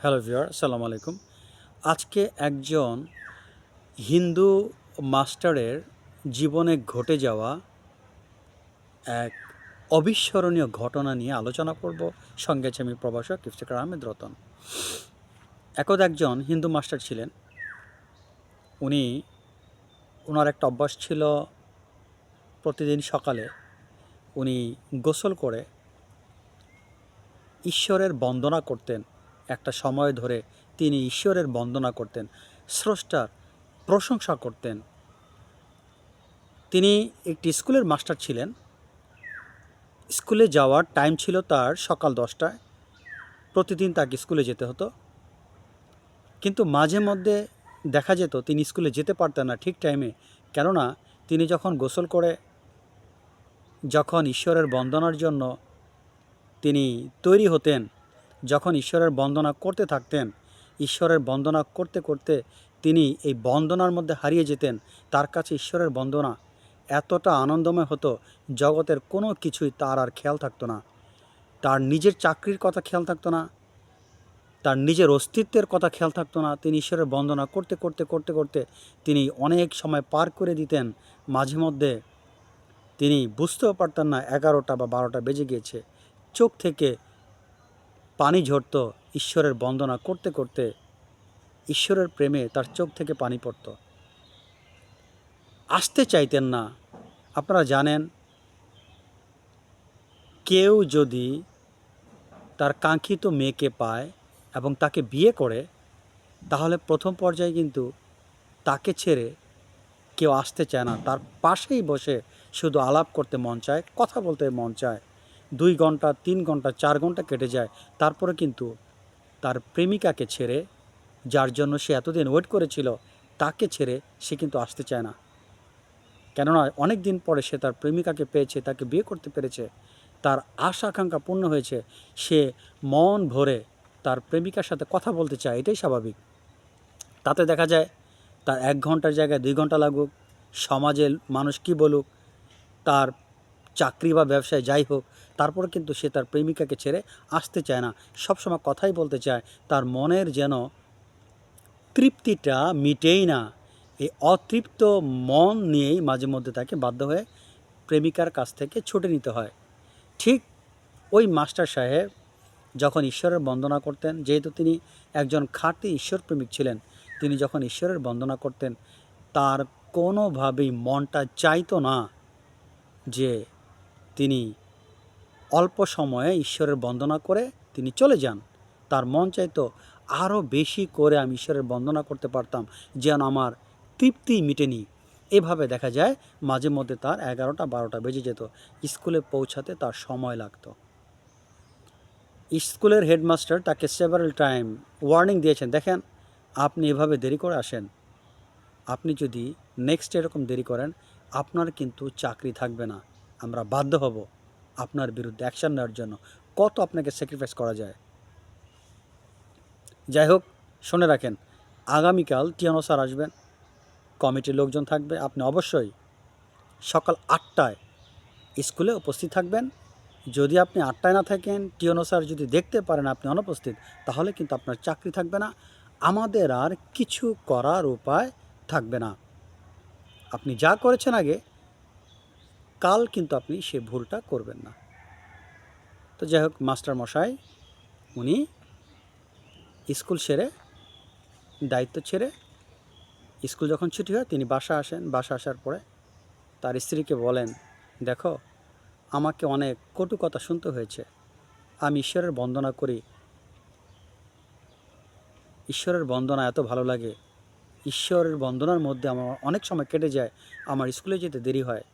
Hello viewer, আসসালামু আলাইকুম। আজকে একজন হিন্দু মাস্টারের জীবনে ঘটে যাওয়া এক অবিস্মরণীয় ঘটনা নিয়ে আলোচনা করব। সঙ্গে আছে আমি প্রভাষক ইফতেখার আহমেদ রতন। একদা একজন হিন্দু মাস্টার ছিলেন। ওনার একটা অভ্যাস ছিল, প্রতিদিন সকালে উনি গোসল করে ঈশ্বরের বন্দনা করতেন। একটা সময় ধরে তিনি ঈশ্বরের বন্দনা করতেন, স্রষ্টার প্রশংসা করতেন। তিনি একটি স্কুলের মাস্টার ছিলেন। স্কুলে যাওয়ার টাইম ছিল তার সকাল 10টায়। প্রতিদিন তাকে স্কুলে যেতে হতো, কিন্তু মাঝে মধ্যে দেখা যেত তিনি স্কুলে যেতে পারতেন না ঠিক টাইমে। কেননা তিনি যখন গোসল করে যখন ঈশ্বরের বন্দনার জন্য তিনি তৈরি হতেন, যখন ঈশ্বরের বন্দনা করতে থাকতেন, ঈশ্বরের বন্দনা করতে করতে তিনি এই বন্দনার মধ্যে হারিয়ে যেতেন। তার কাছে ঈশ্বরের বন্দনা এতটা আনন্দময় হতো, জগতের কোনো কিছুই তার আর খেয়াল থাকতো না। তার নিজের চাকরির কথা খেয়াল থাকতো না, তার নিজের অস্তিত্বের কথা খেয়াল থাকতো না। তিনি ঈশ্বরের বন্দনা করতে করতে করতে করতে তিনি অনেক সময় পার করে দিতেন। মাঝে মধ্যে তিনি বুঝতেও পারতেন না 11টা বা 12টা বেজে গিয়েছে। চোখ থেকে পানি ঝরত ঈশ্বরের বন্দনা করতে করতে। ঈশ্বরের প্রেমে তার চোখ থেকে পানি পড়ত। আসতে চাইতেন না। আপনারা জানেন, কেউ যদি তার কাঙ্ক্ষিত মেয়েকে পায় এবং তাকে বিয়ে করে, তাহলে প্রথম পর্যায়ে কিন্তু তাকে ছেড়ে কেউ আসতে চায় না। তার পাশেই বসে শুধু আলাপ করতে মন চায়, কথা বলতে মন চায়। 2 ঘন্টা, 3 ঘন্টা, 4 ঘন্টা কেটে যায়, তারপরে কিন্তু তার প্রেমিকাকে ছেড়ে, যার জন্য সে এতদিন ওয়েট করেছিল, তাকে ছেড়ে সে কিন্তু আসতে চায় না। কেননা অনেক দিন পরে সে তার প্রেমিকাকে পেয়েছে, তাকে বিয়ে করতে পেরেছে, তার আশা আকাঙ্ক্ষা পূর্ণ হয়েছে। সে মন ভরে তার প্রেমিকার সাথে কথা বলতে চায়, এটাই স্বাভাবিক। তাতে দেখা যায় তার 1 ঘন্টার জায়গায় 2 ঘন্টা লাগুক, সমাজের মানুষ কি বলুক, তার চাকরি বা ব্যবসায় যাই হোক, তারপরে কিন্তু সে তার প্রেমিকাকে ছেড়ে আসতে চায় না। সবসময় কথাই বলতে চায়। তার মনের যেন তৃপ্তিটা মিটেই না। এই অতৃপ্ত মন নিয়েই মাঝে মধ্যে তাকে বাধ্য হয়ে প্রেমিকার কাছ থেকে ছুটে নিতে হয়। ঠিক ওই মাস্টার সাহেব যখন ঈশ্বরের বন্দনা করতেন, যেহেতু তিনি একজন খাঁটি ঈশ্বরপ্রেমিক ছিলেন, তিনি যখন ঈশ্বরের বন্দনা করতেন, তার কোনোভাবেই মনটা চাইতো না যে তিনি অল্প সময়ে ঈশ্বরের বন্দনা করে তিনি চলে যান। তার মন চাইতো আরও বেশি করে আমি ঈশ্বরের বন্দনা করতে পারতাম, যেন আমার তৃপ্তি মিটেনি। এভাবে দেখা যায় মাঝে মধ্যে তার 11টা 12টা বেজে যেত। স্কুলে পৌঁছাতে তার সময় লাগতো। স্কুলের হেডমাস্টার তাকে সেভারাল টাইম ওয়ার্নিং দিয়েছেন, দেখেন আপনি এভাবে দেরি করে আসেন, আপনি যদি নেক্সট এরকম দেরি করেন, আপনার কিন্তু চাকরি থাকবে না। আমরা বাধ্য হব আপনার বিরুদ্ধে অ্যাকশান নেওয়ার জন্য। কত আপনাকে স্যাক্রিফাইস করা যায়। যাই হোক, শুনে রাখেন, আগামীকাল টিয়ানো স্যার আসবেন, কমিটির লোকজন থাকবে। আপনি অবশ্যই সকাল 8টায় স্কুলে উপস্থিত থাকবেন। যদি আপনি 8টায় না থাকেন, টিয়ানো স্যার যদি দেখতে পারেন আপনি অনুপস্থিত, তাহলে কিন্তু আপনার চাকরি থাকবে না। আমাদের আর কিছু করার উপায় থাকবে না। আপনি যা করেছেন আগে, কাল কিন্তু আপনি সে ভুলটা করবেন না। তো যাই হোক, মাস্টার মশাই উনি স্কুল সেরে, দায়িত্ব ছেড়ে, স্কুল যখন ছুটি হয় তিনি বাসা আসেন। বাসা আসার পরে তার স্ত্রীকে বলেন, দেখো আমাকে অনেক কটু কথা শুনতে হয়েছে, আমি ঈশ্বরের বন্দনা করি, ঈশ্বরের বন্দনা এত ভালো লাগে, ঈশ্বরের বন্দনার মধ্যে আমার অনেক সময় কেটে যায়, আমার স্কুলে যেতে দেরি হয়,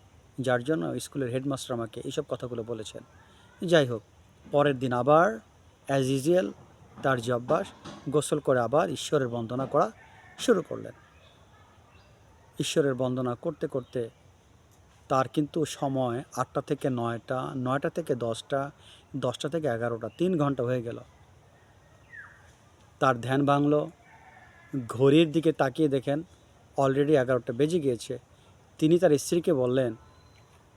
যার জন্য স্কুলের হেডমাস্টার আমাকে এইসব কথাগুলো বলেছেন। যাই হোক, পরের দিন আবার অ্যাজ ইউজুয়াল তার যে অভ্যাস, গোসল করে আবার ঈশ্বরের বন্দনা করা শুরু করলেন। ঈশ্বরের বন্দনা করতে করতে তার কিন্তু সময় 8টা থেকে 9টা, 9টা থেকে 10টা, 10টা থেকে 11টা, 3 ঘন্টা হয়ে গেল। তার ধ্যান ভাঙল। ঘড়ির দিকে তাকিয়ে দেখেন অলরেডি 11টা বেজে গিয়েছে। তিনি তার স্ত্রীকে বললেন,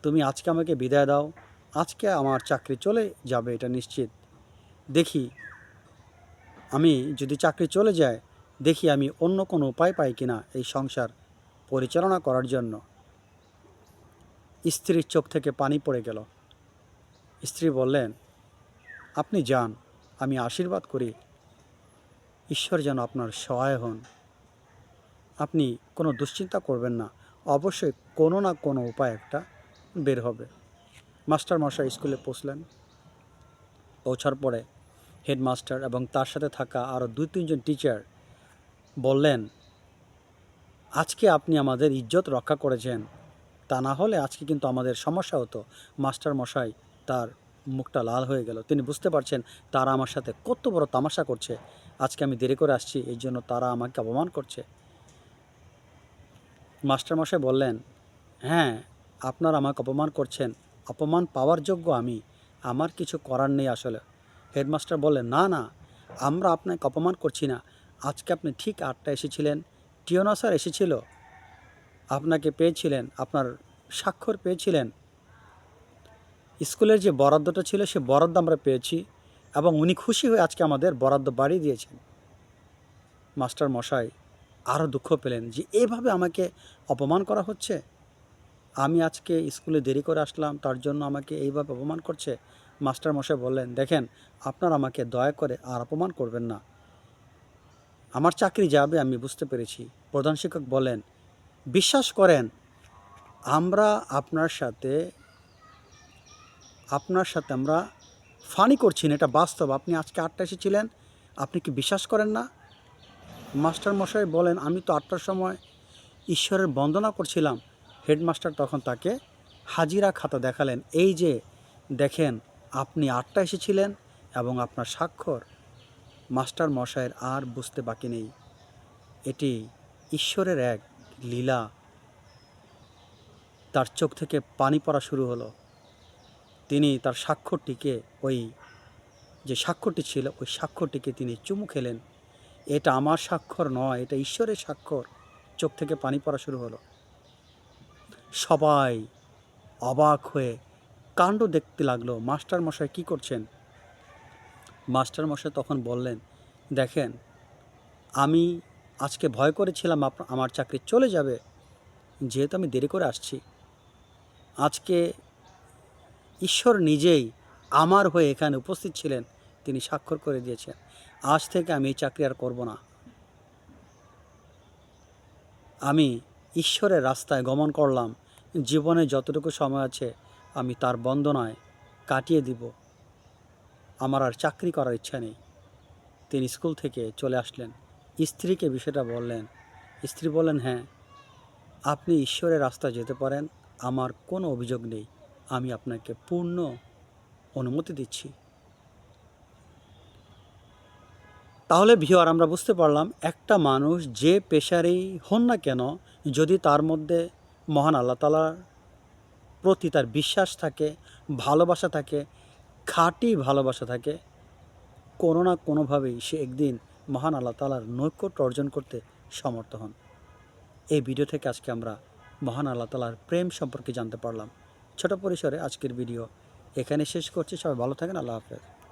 তুমি আজকে আমাকে বিদায় দাও, আজকে আমার চাকরি চলে যাবে এটা নিশ্চিত। দেখি আমি যদি চাকরি চলে যায় দেখি আমি অন্য কোনো উপায় পাই কিনা এই সংসার পরিচালনা করার জন্য। স্ত্রীর চোখ থেকে পানি পড়ে গেল। স্ত্রী বললেন, আপনি যান, আমি আশীর্বাদ করি ঈশ্বর যেন আপনার সহায় হন। আপনি কোনো দুশ্চিন্তা করবেন না, অবশ্যই কোনো না কোনো উপায় একটা বের হবে। মাস্টার মশাই স্কুলে পৌঁছার পরে হেডমাস্টার এবং তার সাথে থাকা আরও 2-3 জন টিচার বললেন, আজকে আপনি আমাদের ইজ্জত রক্ষা করেছেন, তা না হলে আজকে কিন্তু আমাদের সমস্যা হতো। মাস্টার মশাই তার মুখটা লাল হয়ে গেল। তিনি বুঝতে পারছেন তারা আমার সাথে কত বড় তামাশা করছে। আজকে আমি দেরি করে আসছি, এই জন্য তারা আমাকে অপমান করছে। মাস্টার মশাই বললেন, হ্যাঁ, আপনারা আমাকে অপমান করছেন, অপমান পাওয়ার যোগ্য আমি, আমার কিছু করার নেই আসলে। হেডমাস্টার বললেন, না না, আমরা আপনাকে অপমান করছি না। আজকে আপনি ঠিক 8টায় এসেছিলেন, টিওনা স্যার এসেছিল, আপনাকে পেয়েছিলেন, আপনার স্বাক্ষর পেয়েছিলেন। স্কুলের যে বরাদ্দটা ছিল সে বরাদ্দ আমরা পেয়েছি এবং উনি খুশি হয়ে আজকে আমাদের বরাদ্দ বাড়িয়ে দিয়েছেন। মাস্টার মশাই আরও দুঃখ পেলেন যে এভাবে আমাকে অপমান করা হচ্ছে। আমি আজকে স্কুলে দেরি করে আসলাম, তার জন্য আমাকে এইভাবে অপমান করছে। মাস্টার মশাই বললেন, দেখেন, আপনারা আমাকে দয়া করে আর অপমান করবেন না, আমার চাকরি যাবে আমি বুঝতে পেরেছি। প্রধান শিক্ষক বলেন, বিশ্বাস করেন আমরা আপনার সাথে আমরা ফানি করছি না, এটা বাস্তব। আপনি আজকে 8টায় এসেছিলেন, আপনি কি বিশ্বাস করেন না? মাস্টার মশাই বলেন, আমি তো 8টার সময় ঈশ্বরের বন্দনা করছিলাম। হেডমাস্টার তখন তাকে হাজিরা খাতা দেখালেন, এই যে দেখেন আপনি 8টায় এসেছিলেন এবং আপনার স্বাক্ষর। মাস্টার মশাইয়ের আর বুঝতে বাকি নেই, এটি ঈশ্বরের এক লীলা। তার চোখ থেকে পানি পড়া শুরু হলো। তিনি তার স্বাক্ষরটিকে, ওই যে স্বাক্ষরটি ছিল ওই স্বাক্ষরটিকে তিনি চুমু খেলেন। এটা আমার স্বাক্ষর নয়, এটা ঈশ্বরের স্বাক্ষর। চোখ থেকে পানি পড়া শুরু হলো। সবাই অবাক হয়ে কাণ্ড দেখতে লাগলো, মাস্টার মশাই কী করছেন? মাস্টার মশাই তখন বললেন, দেখেন, আমি আজকে ভয় করেছিলাম আমার চাকরি চলে যাবে, যেহেতু আমি দেরি করে আসছি। আজকে ঈশ্বর নিজেই আমার হয়ে এখানে উপস্থিত ছিলেন, তিনি স্বাক্ষর করে দিয়েছেন। আজ থেকে আমি এই চাকরি আর করব না। আমি ঈশ্বরের রাস্তায় গমন করলাম, জীবনে যতটুকু সময় আছে আমি তার বন্দনায় কাটিয়ে দিব, আমার আর চাকরি করার ইচ্ছা নেই। তিনি স্কুল থেকে চলে আসলেন, স্ত্রীকে বিষয়টা বললেন। স্ত্রী বললেন, হ্যাঁ, আপনি ঈশ্বরের রাস্তায় যেতে পারেন, আমার কোনো অভিযোগ নেই, আমি আপনাকে পূর্ণ অনুমতি দিচ্ছি। তাহলে ভিউয়ার, আমরা বুঝতে পারলাম একটা মানুষ যে পেশারেই হন না কেন, যদি তার মধ্যে মহান আল্লাহ তাআলার প্রতি তার বিশ্বাস থাকে, ভালোবাসা থাকে, খাঁটি ভালোবাসা থাকে, কোনো না কোনোভাবেই সে একদিন মহান আল্লাহ তাআলার নৈকট্য অর্জন করতে সমর্থ হন। এই ভিডিও থেকে আজকে আমরা মহান আল্লাহ তাআলার প্রেম সম্পর্কে জানতে পারলাম। ছোট পরিসরে আজকের ভিডিও এখানে শেষ করছি। সবাই ভালো থাকেন, আল্লাহ হাফেজ।